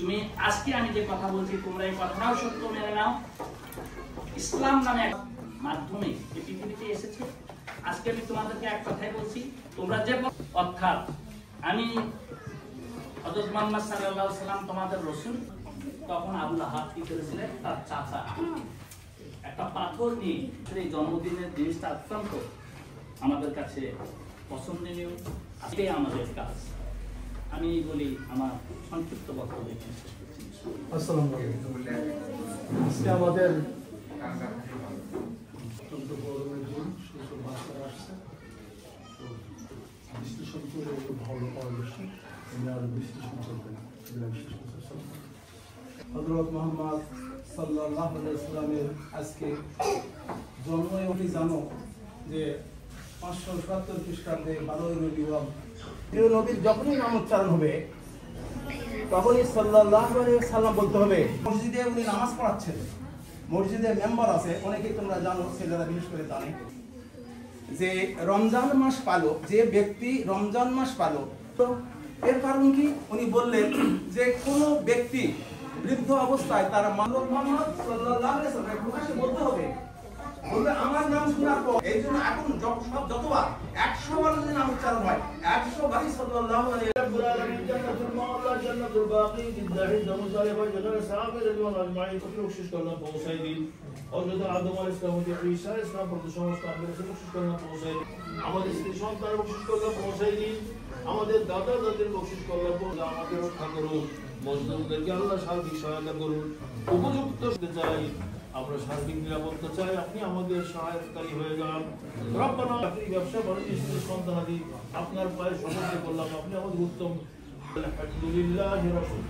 তুমি আজকে আমি যে কথা বলছি তোমরা এই কথাটাও সত্য মেনে নাও। ইসলাম নামে এক মাধ্যমে এই পৃথিবীতে এসেছে। আজকে আমি তোমাদেরকে এক কথাই বলছি, তোমরা যে অর্থাৎ আমি হযরত মুহাম্মদ সাল্লাল্লাহু আলাইহি সাল্লাম তোমাদের রাসূল, তখন আবু লাহাব কি করেছিলেন, তার চাচা একটা পাথর নিয়ে এই জন্মদিনের জিনিসটা অত্যন্ত আমাদের কাছে পছন্দনীয়, এটাই আমাদের কাজ। আমি বলি আমার সংক্ষিপ্ত বক্তব্য শেষ করছি। আসসালামু আলাইকুম। আজকে আমাদের অত্যন্ত গরমের দিন, সুন্দর বাচ্চারা আসছে, তো বিশ্লেষণ করে একটু ভালো পাওয়া গেছে, আমি আরো বিশ্লেষণ করবে না। হযরত মুহাম্মদ সাল্লাল্লাহু আলাইহি ওয়াসাল্লামের আজকে জন্ম, এটি জানো যে 570 খ্রিস্টাব্দে 12ই রবিউল প্রিয় নবীর যখনই নাম উচ্চারণ হবে তখনই সাল্লাল্লাহু আলাইহি ওয়াসাল্লাম বলতে হবে। মসজিদে উনি নামাজ পড়াচ্ছেন, মসজিদে মেম্বার আছে, অনেকেই তোমরা জানো, ছেলেরা বিশেষ করে জানে যে রমজান মাস পালো, যে ব্যক্তি রমজান মাস পালো, তো এর কারণ কি? উনি বললেন যে কোন ব্যক্তি বৃদ্ধ অবস্থায় তার মুহাম্মদ সাল্লাল্লাহু আলাইহি ওয়াসাল্লাম প্রকাশ্যে বলতে হবে, বলবে আমার নাম শোনার পর। এই জন্য এখন যতবার 100 বার যদি নাম উচ্চারণ হয় 100 বারই সাল্লাল্লাহু আলাইহি ওয়াসাল্লাম। জান্নাতুল মাওলা জান্নাতুল বাকি বিল্লাহি জামুজালে ভাই জানা সাহাবে রাদিয়াল্লাহু আজমাইন কত বখশিশ করলাম পৌঁছাই দিন। হযরত আদম আলাইহিস সালাম থেকে ঈসা আলাইহিস সালাম পর্যন্ত সমস্ত আম্বিয়াকে বখশিশ করলাম পৌঁছাই দিন। আমাদের স্ত্রী সন্তানের বখশিশ করলাম পৌঁছাই দিন। আমাদের দাদা দাদির বখশিশ করলাম, আমাদের রক্ষা করুন। মজলুমদেরকে আল্লাহ সার্বিক সহায়তা করুন। উপযুক্ত চাই, আমরা সার্বিক নিরাপত্তা চাই, আপনি আমাদের সহায়তাকারী হয়ে যান। রব্বানা আপনি ব্যবসা বাণিজ্য সন্তানাদি আপনার পায়ে সমর্থন করলাম, আপনি আমাদের উত্তম। আলহামদুলিল্লাহি রাব্বিল